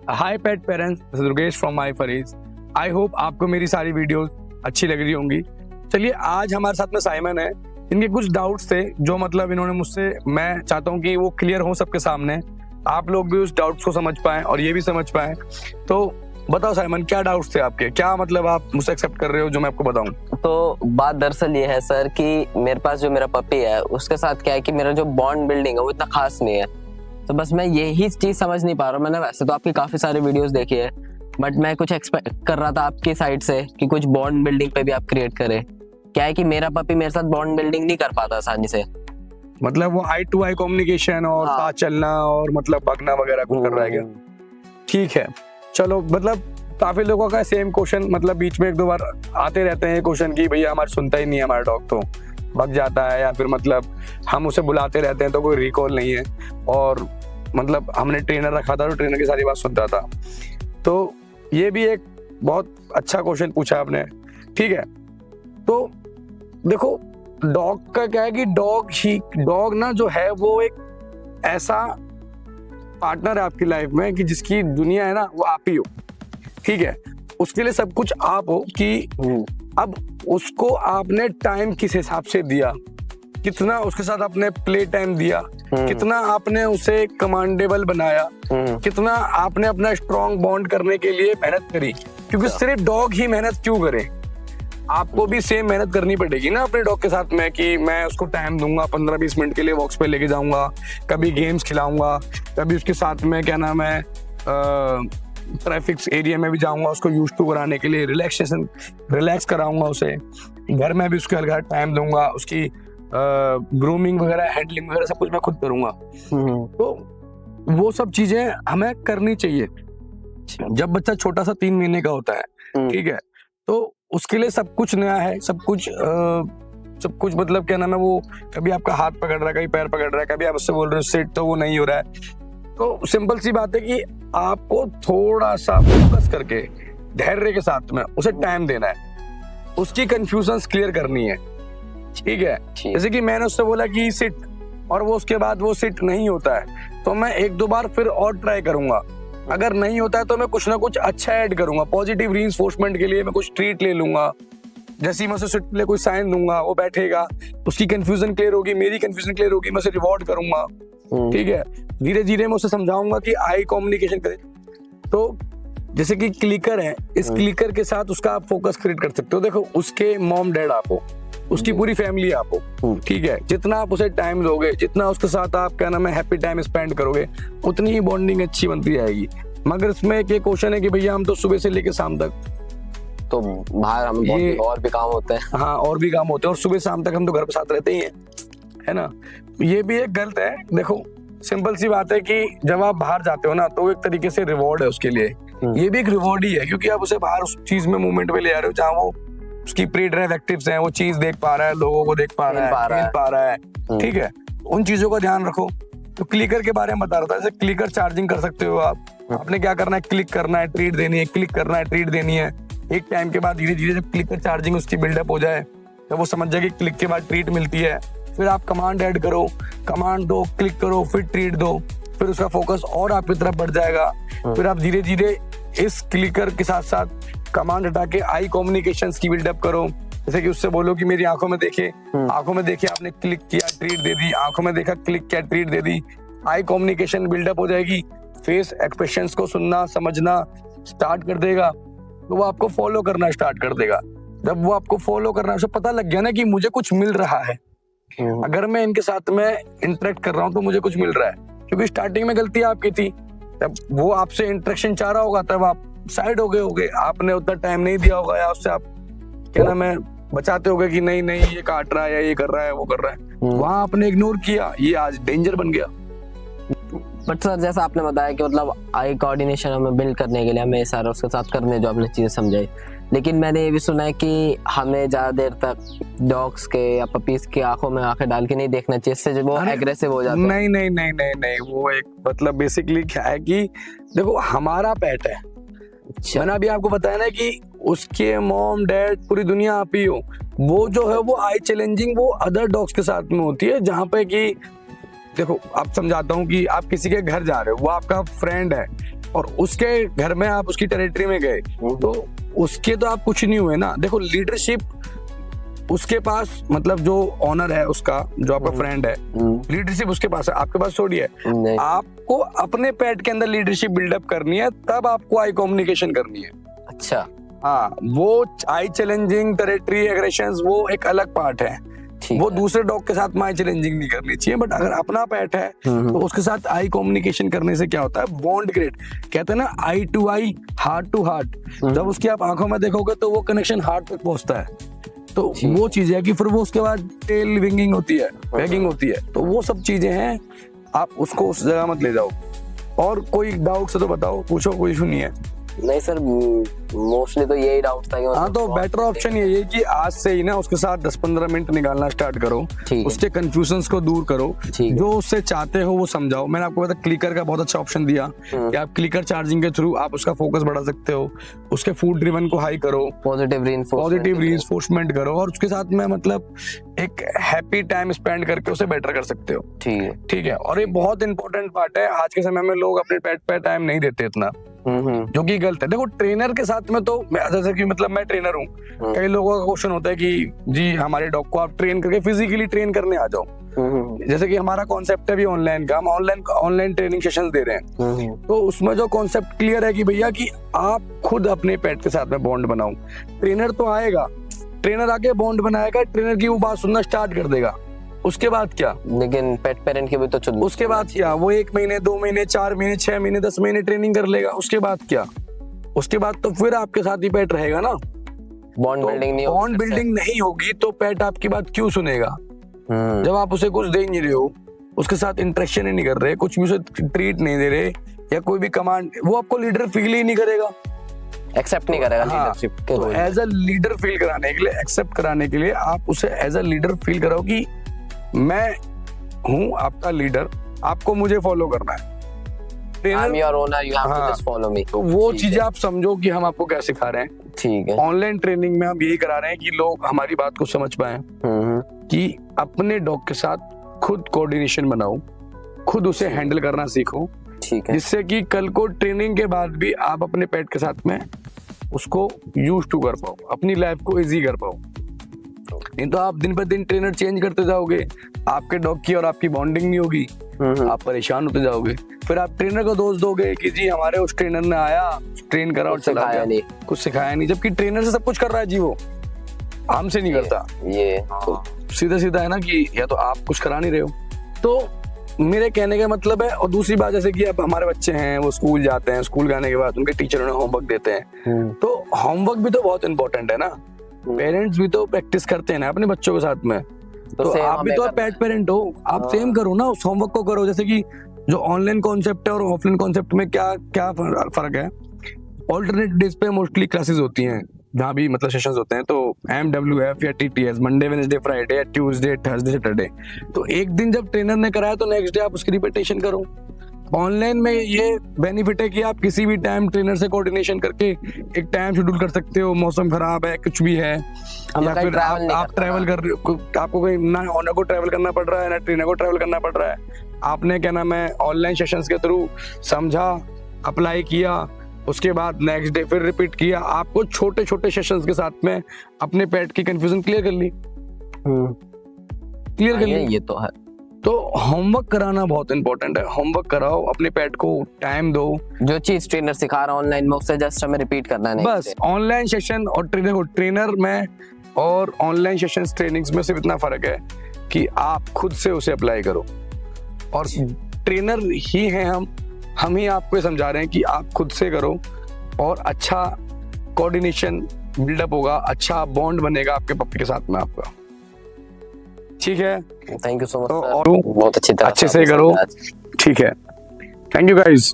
Hi pet parents, Durgesh from my फरीज। I hope आपको मेरी सारी वीडियोस अच्छी लग रही होंगी। चलिए, आज हमारे साथ में साइमन है। इनके कुछ डाउट्स थे जो मतलब इन्होंने मुझसे, मैं चाहता हूँ कि वो क्लियर हो सबके सामने, आप लोग भी उस डाउट्स को समझ पाएं और ये भी समझ पाएं। तो बताओ साइमन, क्या डाउट्स थे आपके? क्या मतलब आप मुझसे एक्सेप्ट कर रहे हो जो मैं आपको बताऊं? तो बात दरअसल ये है सर कि मेरे पास जो मेरा पपी है उसके साथ क्या है कि मेरा जो बॉन्ड बिल्डिंग है वो इतना खास नहीं है। तो बस मैं यही चीज समझ नहीं पा रहा हूँ। मैंने वैसे तो आपकी काफी सारी वीडियोस देखी है, बट मैं कुछ एक्सपेक्ट कर रहा था आपकी साइड से कि कुछ बॉन्ड बिल्डिंग पे भी आप क्रिएट करें। क्या है कि मेरा पपी मेरे साथ बॉन्ड बिल्डिंग नहीं कर पाता आसानी से। मतलब वो आई टू आई कम्युनिकेशन और हाँ। साथ चलना और मतलब भागना वगैरह कुछ कर रहा है क्या? ठीक है, चलो। मतलब काफी लोगों का सेम क्वेश्चन, मतलब बीच में एक दो बार आते रहते हैं क्वेश्चन की भैया हमारा सुनता ही नहीं है, हमारा डॉग तो भाग जाता है, या फिर मतलब हम उसे बुलाते रहते हैं तो कोई रिकॉल नहीं है, और मतलब हमने ट्रेनर रखा था तो ट्रेनर की सारी बात सुनता था। तो ये भी एक बहुत अच्छा क्वेश्चन पूछा आपने। ठीक है, तो देखो, डॉग का क्या है कि डॉग ना जो है वो एक ऐसा पार्टनर है आपकी लाइफ में कि जिसकी दुनिया है ना वो आप ही हो। ठीक है, उसके लिए सब कुछ आप हो कि अब उसको आपने टाइम किस हिसाब से दिया, कितना उसके साथ आपने प्ले टाइम दिया, कितना आपने उसे कमांडेबल बनाया, कितना आपने अपना स्ट्रॉन्ग बॉन्ड करने के लिए मेहनत करी। क्योंकि सिर्फ डॉग ही मेहनत क्यों करे, आपको भी सेम मेहनत करनी पड़ेगी ना अपने डॉग के साथ में, कि मैं उसको टाइम दूंगा, 15-20 मिनट के लिए वॉक्स पे लेके जाऊंगा, कभी गेम्स खिलाऊंगा, कभी उसके साथ में क्या नाम है ट्रैफिक एरिया में भी जाऊंगा उसको यूज टू कराने के लिए, रिलैक्स कराऊंगा उसे, घर में भी उसके हल्का टाइम दूंगा, उसकी ग्रूमिंग वगैरह, हैंडलिंग वगैरह सब कुछ मैं खुद करूंगा। तो वो सब चीजें हमें करनी चाहिए जब बच्चा छोटा सा 3 महीने का होता है। ठीक है, तो उसके लिए सब कुछ नया है, सब कुछ मतलब क्या नाम है, वो कभी आपका हाथ पकड़ रहा है, कभी पैर पकड़ रहा है, कभी आप उससे बोल रहे हो सिट तो वो नहीं हो रहा है। तो सिंपल सी बात है कि आपको थोड़ा सा फोकस करके धैर्य के साथ में उसे टाइम देना है, उसकी कंफ्यूजन्स क्लियर करनी है। ठीक है, जैसे कि मैंने उससे बोला कि सिट, और वो उसके बाद वो सिट नहीं होता है, तो मैं 1-2 बार फिर और ट्राई करूंगा। अगर नहीं होता है तो मैं कुछ ना कुछ अच्छा ऐड करूंगा, पॉजिटिव रीइंफोर्समेंट के लिए मैं कुछ ट्रीट ले लूंगा। जैसे ही मैं उसे सिट के लिए कोई साइन दूंगा, वो बैठेगा, उसकी कंफ्यूजन क्लियर होगी, मेरी कंफ्यूजन क्लियर होगी, मैं उसे रिवॉर्ड करूंगा। ठीक है, धीरे धीरे मैं उसे समझाऊंगा कि आई कम्युनिकेशन करे। तो जैसे कि क्लिकर है, इस क्लिकर के साथ उसका आप फोकस क्रिएट कर सकते हो। देखो, उसके मॉम डैड आप हो, उसकी पूरी फैमिली आप हो। ठीक है, जितना आप उसे टाइम दोगे, जितना उसके साथ आप क्या नाम है हैप्पी टाइम स्पेंड करोगे, उतनी ही बॉन्डिंग अच्छी बनती जाएगी। मगर इसमें एक क्वेश्चन है कि भैया हम तो सुबह से लेकर शाम तक तो बाहर हम और भी काम होते हैं। हाँ, और भी काम होते हैं, और सुबह शाम तक हम तो घर पे साथ रहते ही हैं, है ना। ये भी एक गलत है। देखो, सिंपल सी बात है कि जब आप बाहर जाते हो ना तो एक तरीके से रिवॉर्ड है उसके लिए, ये भी एक रिवॉर्ड ही है, क्योंकि आप उसे बाहर उस चीज में मूवमेंट में ले आ रहे हो जहाँ वो उसकी प्री ड्राइव एक्टिव्स हैं, वो चीज देख पा रहा है, लोगों को देख पा रहा है। ठीक है, उन चीजों का ध्यान रखो। तो क्लिकर के बारे में बता रहा था, जैसे क्लिकर चार्जिंग कर सकते हो आप। आपने क्या करना है, क्लिक करना है, ट्रीट देनी है, क्लिक करना है, ट्रीट देनी है। एक टाइम के बाद धीरे धीरे जब क्लिकर चार्जिंग उसकी बिल्डअप हो जाए, तो वो समझ जाए कि क्लिक के बाद ट्रीट मिलती है, फिर आप कमांड ऐड करो, कमांड दो, क्लिक करो, फिर ट्रीट दो, फिर उसका फोकस और आपकी तरफ बढ़ जाएगा। फिर आप धीरे धीरे इस क्लिकर के साथ साथ कमांड हटा के आई कम्युनिकेशंस की बिल्डअप करो। जैसे कि उससे बोलो कि मेरी आंखों में देखे, आंखों में देखे, आपने क्लिक किया, ट्रीट दे दी, आंखों में देखा, क्लिक किया, ट्रीट दे दी। आई कम्युनिकेशन बिल्डअप हो जाएगी, फेस एक्सप्रेशंस को सुनना समझना स्टार्ट कर देगा, तो वो आपको फॉलो करना स्टार्ट कर देगा। जब वो आपको फॉलो करना, उसे पता लग गया ना कि मुझे कुछ मिल रहा है, अगर मैं इनके साथ में इंटरेक्ट कर रहा हूँ तो मुझे कुछ मिल रहा है। क्योंकि स्टार्टिंग में गलती आपकी थी, तब वो आपसे इंटरेक्शन चाह रहा होगा, तब आप साइड हो गए होगे, आपने उतना टाइम नहीं दिया होगा, या उससे आप क्या नाम है बचाते होगे कि नहीं नहीं ये काट रहा है, या ये कर रहा है, वो कर रहा है, वहां आपने इग्नोर किया, ये आज डेंजर बन गया। बट सर, जैसा आपने बताया कि मतलब आई कोऑर्डिनेशन हमें बिल्ड करने के लिए हमें सारा उसके साथ करने जो आपने चीजें समझाई, लेकिन मैंने ये भी सुना है कि हमें ज्यादा देर तक डॉग्स के या पपीज की आंखों में आंखें डाल के नहीं देखना चाहिए, इससे जो वो एग्रेसिव हो जाते हैं। नहीं नहीं नहीं नहीं नहीं, वो एक मतलब बेसिकली क्या है कि देखो, हमारा पेट है, मैंने अभी आपको बताया ना कि उसके मॉम डैड पूरी दुनिया आप ही हो। वो जो है वो आई चैलेंजिंग वो अदर डॉग्स के साथ में होती है, जहाँ पे कि देखो आप समझाता हूँ कि आप किसी के घर जा रहे हो, वो आपका फ्रेंड है और उसके घर में आप उसकी टेरिटरी में गए, तो उसके तो आप कुछ नहीं हुए ना। देखो लीडरशिप उसके पास, मतलब जो ऑनर है उसका, जो आपका फ्रेंड है, लीडरशिप उसके पास है, आपके पास थोड़ी है। नहीं। आपको अपने पेट के अंदर लीडरशिप बिल्डअप करनी है, तब आपको आई कम्युनिकेशन करनी है। अच्छा, हाँ, वो आई चैलेंजिंग, टेरिटरी एग्रेशंस वो एक अलग पार्ट है, ठीक वो है। दूसरे डॉग के साथ में आई चैलेंजिंग नहीं करनी चाहिए। बट अगर अपना पेट है तो उसके साथ आई कम्युनिकेशन करने से क्या होता है, बॉन्ड क्रिएट, कहते हैं ना eye to eye, heart to heart. जब उसकी आप आंखों में देखोगे तो वो कनेक्शन हार्ट तक पहुंचता है। तो वो चीज है कि फिर वो उसके बाद टेल विंगिंग होती है, वैगिंग होती है, तो वो सब चीजें हैं, आप उसको उस जगह मत ले जाओ। और कोई डाउट से तो बताओ, पूछो, कोई इशू नहीं है। नहीं सर, मोस्टली तो यही डाउट था कि हाँ, तो बेटर ऑप्शन यही है कि आज से ही ना उसके साथ 10-15 मिनट निकालना स्टार्ट करो, उसके कंफ्यूजन्स को दूर करो, जो उससे चाहते हो वो समझाओ। मैंने आपको पता क्लिकर का बहुत अच्छा ऑप्शन दिया कि आप क्लिकर चार्जिंग के थ्रू आप उसका फोकस बढ़ा सकते हो, उसके फूड ड्रिवन को हाई करो, पॉजिटिव रीइंफोर्समेंट करो, और उसके साथ में मतलब एक हैप्पी टाइम स्पेंड करके उसे बेटर कर सकते हो। ठीक है। और ये बहुत इंपॉर्टेंट पार्ट है, आज के समय में लोग अपने पेट पे टाइम नहीं देते इतना, जो कि गलत है। देखो ट्रेनर के साथ में तो जैसे कि मतलब मैं ट्रेनर हूँ, कई लोगों का क्वेश्चन होता है कि जी हमारे डॉग को आप ट्रेन करके फिजिकली ट्रेन करने आ जाओ। जैसे कि हमारा कॉन्सेप्ट है भी ऑनलाइन का, हम ऑनलाइन ट्रेनिंग सेशंस दे रहे हैं, तो उसमें जो कॉन्सेप्ट क्लियर है कि भैया कि आप खुद अपने पेट के साथ में बॉन्ड बनाओ। ट्रेनर तो आएगा, ट्रेनर आके बॉन्ड बनाएगा, ट्रेनर की वो बात सुनना स्टार्ट कर देगा, उसके बाद क्या? लेकिन पेट पेरेंट के भी तो उसके बाद क्या? वो 1 महीने, 2 महीने, 4 महीने, 6 महीने, 10 महीने ट्रेनिंग कर लेगा, उसके बाद क्या? उसके बाद तो फिर आपके साथ ही पेट रहेगा ना। बॉन्ड बिल्डिंग नहीं होगी तो पेट आपकी बात क्यों सुनेगा? जब आप उसे कुछ दे ही नहीं रहे हो, उसके साथ इंटरेक्शन ही नहीं कर रहे, कुछ भी उसे ट्रीट नहीं दे रहे, या कोई भी कमांड, वो आपको लीडर फील ही नहीं करेगा, एक्सेप्ट नहीं करेगा। लीडरशिप तो एज अ लीडर फील कराने के लिए, एक्सेप्ट कराने के लिए आप उसे एज अ लीडर फील कराओ कि मैं हूँ आपका लीडर, आपको मुझे फॉलो करना है। I'm your owner, you have to just follow me। तो वो चीजें आप समझो कि हम आपको क्या सिखा रहे हैं। ठीक है। ऑनलाइन ट्रेनिंग में हम यही करा रहे हैं कि लोग हमारी बात को समझ पाए कि अपने डॉग के साथ खुद कोऑर्डिनेशन बनाओ, खुद उसे हैंडल करना सीखो। ठीक है। जिससे कि कल को ट्रेनिंग के बाद भी आप अपने पेट के साथ में उसको यूज टू कर पाओ, अपनी लाइफ को इजी कर पाओ। नहीं तो आप दिन पर दिन ट्रेनर चेंज करते जाओगे, आपके डॉग की और आपकी बॉन्डिंग नहीं होगी, आप परेशान होते जाओगे। फिर आप ट्रेनर को दोष दोगे कि जी हमारे उस ट्रेनर ने आया, ट्रेन करा और चला गया, कुछ सिखाया नहीं, जबकि ट्रेनर से सब कुछ कर रहा है जी, वो हमसे नहीं करता। ये तो सीधा है ना कि या तो आप कुछ करा नहीं रहे हो। तो मेरे कहने का मतलब है, और दूसरी बात जैसे कि अब हमारे बच्चे हैं, वो स्कूल जाते हैं, स्कूल जाने के बाद उनके टीचर उन्हें होमवर्क देते हैं, तो होमवर्क भी तो बहुत इंपॉर्टेंट है ना। पेरेंट्स भी तो प्रैक्टिस करते हैं ना अपने बच्चों के साथ में, तो आप भी तो पेट पेरेंट हो, आप सेम करो ना, उस होमवर्क को करो। जैसे कि जो ऑनलाइन कॉन्सेप्ट है और ऑफलाइन कॉन्सेप्ट में क्या फर्क है। ऑल्टरनेट डेज पे मोस्टली क्लासेस होती हैं, जहाँ भी मतलब सेशंस होते हैं, तो MWF या TTS, मंडे, वेडनेसडे, फ्राइडे या ट्यूसडे, थर्सडे, सैटरडे। तो एक दिन जब ट्रेनर ने कराया तो नेक्स्ट डे आप उसकी रिपीटेशन करो। ऑनलाइन में ये बेनिफिट है कि आप किसी भी टाइम ट्रेनर से कोऑर्डिनेशन करके एक टाइम शेड्यूल कर सकते हो। मौसम खराब है, कुछ भी है, या फिर आप ट्रैवल कर रहे हो, आपको कोई ना ऑनर को ट्रैवल करना पड़ रहा है ना ट्रेनर को ट्रैवल करना पड़ रहा है, आपने क्या नाम है ऑनलाइन सेशंस के थ्रू समझा, अप्लाई किया, उसके बाद नेक्स्ट डे फिर रिपीट किया, आपको छोटे छोटे सेशंस के साथ में अपने पेट की कंफ्यूजन क्लियर कर ली। ये तो है। तो होमवर्क कराना बहुत इंपॉर्टेंट है, होमवर्क कराओ, अपने पेट को टाइम दो। जो चीज ट्रेनर सिखा रहा है ऑनलाइन में उससे जस्ट हमें रिपीट करना है, बस। ऑनलाइन सेशन और ट्रेनर में और ऑनलाइन सेशन ट्रेनिंग्स में सिर्फ इतना फर्क है कि आप खुद से उसे अप्लाई करो, और ट्रेनर ही हैं हम ही आपको ये समझा रहे हैं कि आप खुद से करो, और अच्छा कोऑर्डिनेशन बिल्डअप होगा, अच्छा बॉन्ड बनेगा आपके पप्पी के साथ में आपका। ठीक है, थैंक यू सो मच। और बहुत अच्छे से करो। ठीक है, थैंक यू गाइस।